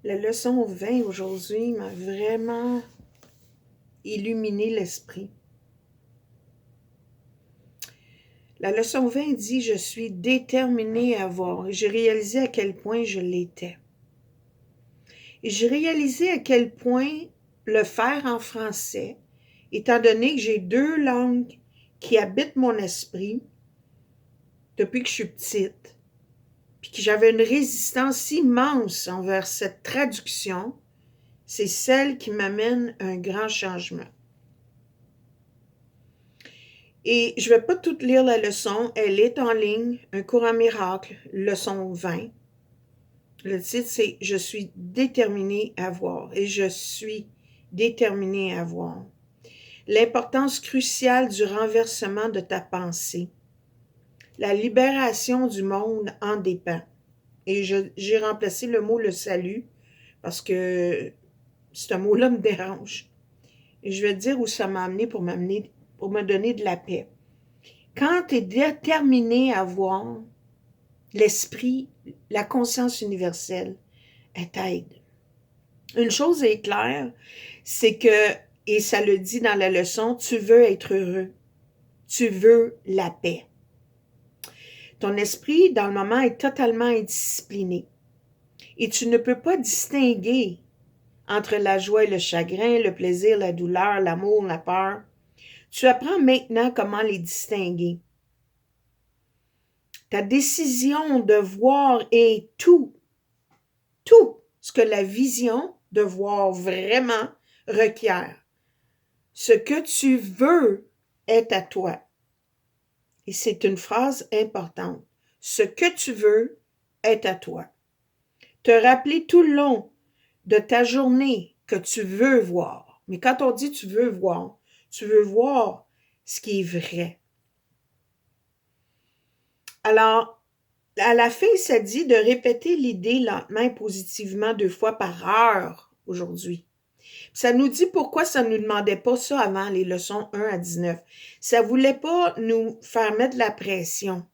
La leçon 20 aujourd'hui m'a vraiment illuminé l'esprit. La leçon 20 dit « Je suis déterminée à voir » et j'ai réalisé à quel point je l'étais. Et j'ai réalisé à quel point le faire en français, étant donné que j'ai deux langues qui habitent mon esprit depuis que je suis petite, puis que j'avais une résistance immense envers cette traduction, c'est celle qui m'amène un grand changement. Et je ne vais pas toute lire la leçon, elle est en ligne, un cours en miracle, leçon 20. Le titre, c'est « Je suis déterminée à voir » et je suis déterminée à voir. L'importance cruciale du renversement de ta pensée. La libération du monde en dépend. Et j'ai remplacé le mot « le salut » parce que ce mot-là me dérange. Et je vais te dire où ça m'a amené pour me donner de la paix. Quand tu es déterminé à voir, l'esprit, la conscience universelle, elle t'aide. Une chose est claire, c'est que, et ça le dit dans la leçon, tu veux être heureux. Tu veux la paix. Ton esprit, dans le moment, est totalement indiscipliné. Et tu ne peux pas distinguer entre la joie et le chagrin, le plaisir, la douleur, l'amour, la peur. Tu apprends maintenant comment les distinguer. Ta décision de voir est tout ce que la vision de voir vraiment requiert. Ce que tu veux est à toi. Et c'est une phrase importante. Ce que tu veux est à toi. Te rappeler tout le long de ta journée que tu veux voir. Mais quand on dit tu veux voir ce qui est vrai. Alors, à la fin, ça dit de répéter l'idée lentement et positivement 2 fois par heure aujourd'hui. Ça nous dit pourquoi ça ne nous demandait pas ça avant les leçons 1 à 19. Ça voulait pas nous faire mettre de la pression.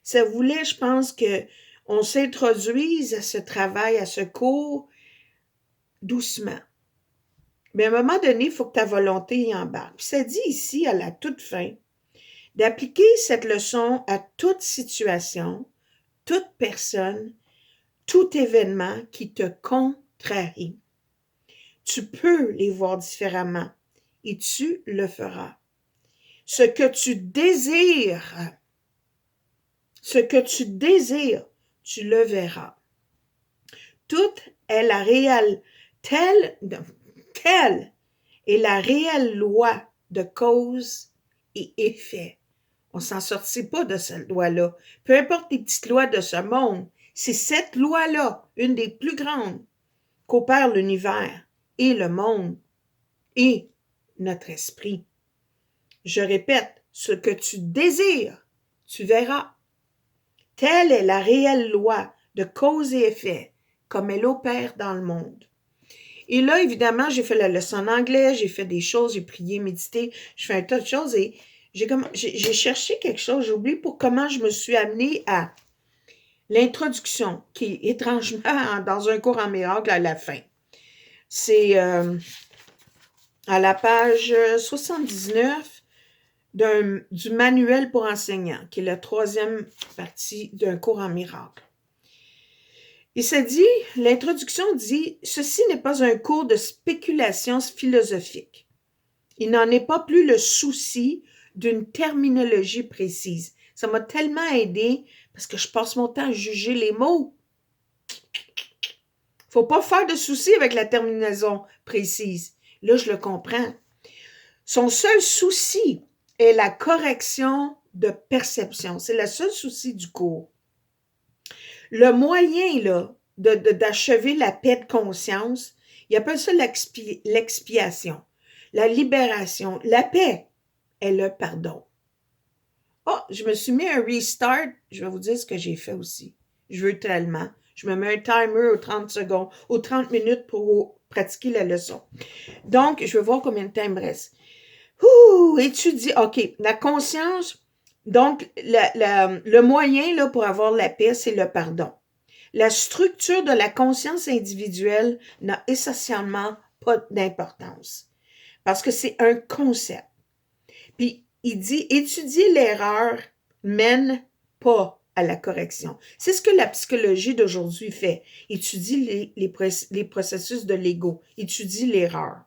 Ça voulait, je pense, qu'on s'introduise à ce travail, à ce cours, doucement. Mais à un moment donné, il faut que ta volonté y embarque. Puis ça dit ici, à la toute fin, d'appliquer cette leçon à toute situation, toute personne, tout événement qui te contrarie. Tu peux les voir différemment et tu le feras. Ce que tu désires, tu le verras. Toute est la réelle, telle est la réelle loi de cause et effet. On s'en sortit pas de cette loi-là. Peu importe les petites lois de ce monde, c'est cette loi-là, une des plus grandes, qu'opère l'univers et le monde et notre esprit. Je répète, ce que tu désires, tu verras. Telle est la réelle loi de cause et effet, comme elle opère dans le monde. Et là, évidemment, j'ai fait la leçon en anglais, j'ai fait des choses, j'ai prié, médité, je fais un tas de choses et j'ai cherché quelque chose, j'ai oublié pour comment je me suis amenée à l'introduction, qui est étrangement dans un cours en miracle à la fin. C'est à la page 79 du manuel pour enseignants, qui est la 3e partie d'un cours en miracle. Et ça dit, l'introduction dit, ceci n'est pas un cours de spéculation philosophique. Il n'en est pas plus le souci d'une terminologie précise. Ça m'a tellement aidé parce que je passe mon temps à juger les mots. Faut pas faire de soucis avec la terminaison précise. Là, je le comprends. Son seul souci est la correction de perception. C'est le seul souci du cours. Le moyen, là, d'achever la paix de conscience, il appelle ça l'expiation, la libération. La paix est le pardon. Oh, je me suis mis un restart. Je vais vous dire ce que j'ai fait aussi. Je veux tellement. Je me mets un timer aux 30 secondes, aux 30 minutes pour pratiquer la leçon. Donc, je vais voir combien de temps il me reste. Étudie. OK, la conscience. Donc, le moyen là, pour avoir la paix, c'est le pardon. La structure de la conscience individuelle n'a essentiellement pas d'importance parce que c'est un concept. Puis, il dit, étudier l'erreur mène pas à la correction. C'est ce que la psychologie d'aujourd'hui fait. Étudie les processus de l'ego, étudie l'erreur,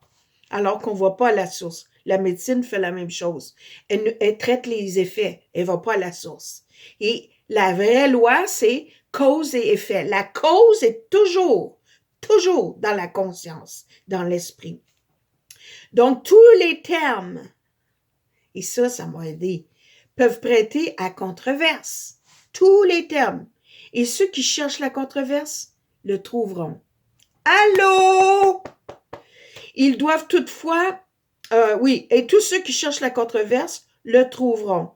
alors qu'on ne va pas à la source. La médecine fait la même chose. Elle traite les effets, elle ne va pas à la source. Et la vraie loi, c'est cause et effet. La cause est toujours dans la conscience, dans l'esprit. Donc, tous les termes, et ça m'a aidé, peuvent prêter à controverse. Tous les termes. Et ceux qui cherchent la controverse le trouveront. Allô? Ils doivent toutefois, et tous ceux qui cherchent la controverse le trouveront.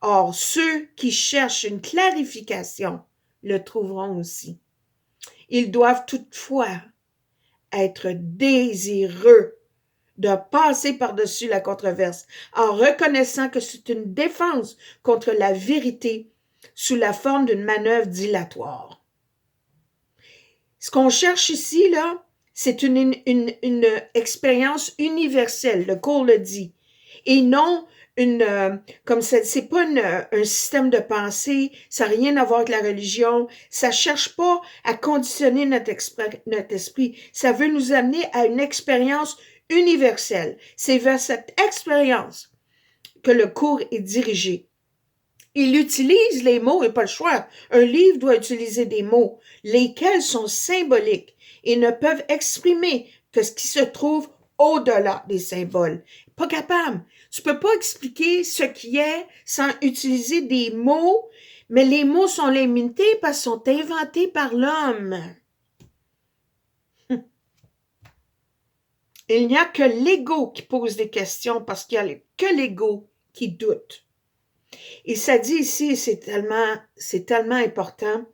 Or, ceux qui cherchent une clarification le trouveront aussi. Ils doivent toutefois être désireux de passer par-dessus la controverse en reconnaissant que c'est une défense contre la vérité sous la forme d'une manœuvre dilatoire. Ce qu'on cherche ici, là, c'est une expérience universelle, le cours le dit, et non comme c'est pas un système de pensée, ça n'a rien à voir avec la religion, ça cherche pas à conditionner notre esprit, ça veut nous amener à une expérience universelle. C'est vers cette expérience que le cours est dirigé. Il utilise les mots et pas le choix. Un livre doit utiliser des mots, lesquels sont symboliques et ne peuvent exprimer que ce qui se trouve au-delà des symboles. Pas capable. Tu peux pas expliquer ce qui est sans utiliser des mots, mais les mots sont limités parce qu'ils sont inventés par l'homme. Il n'y a que l'ego qui pose des questions parce qu'il n'y a que l'ego qui doute. Et ça dit ici, c'est tellement important.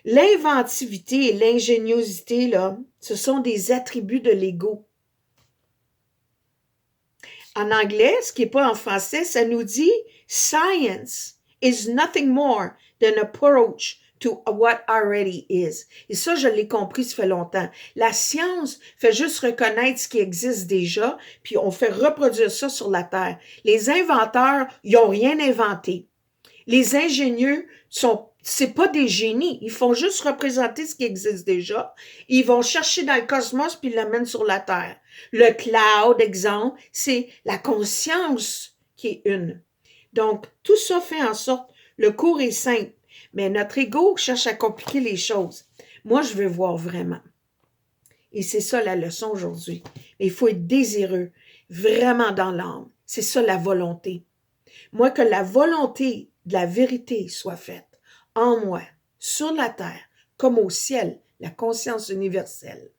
L'inventivité et l'ingéniosité, là, ce sont des attributs de l'ego. En anglais, ce qui n'est pas en français, ça nous dit « Science is nothing more than an approach to what already is ». Et ça, je l'ai compris, ça fait longtemps. La science fait juste reconnaître ce qui existe déjà, puis on fait reproduire ça sur la Terre. Les inventeurs, ils n'ont rien inventé. Les ingénieux c'est pas des génies. Ils font juste représenter ce qui existe déjà. Ils vont chercher dans le cosmos puis ils l'amènent sur la Terre. Le cloud, exemple, c'est la conscience qui est une. Donc, tout ça fait en sorte, le cours est simple, mais notre ego cherche à compliquer les choses. Moi, je veux voir vraiment. Et c'est ça la leçon aujourd'hui. Il faut être désireux, vraiment dans l'âme. C'est ça la volonté. Moi, que la volonté de la vérité soit faite en moi, sur la terre, comme au ciel, la conscience universelle.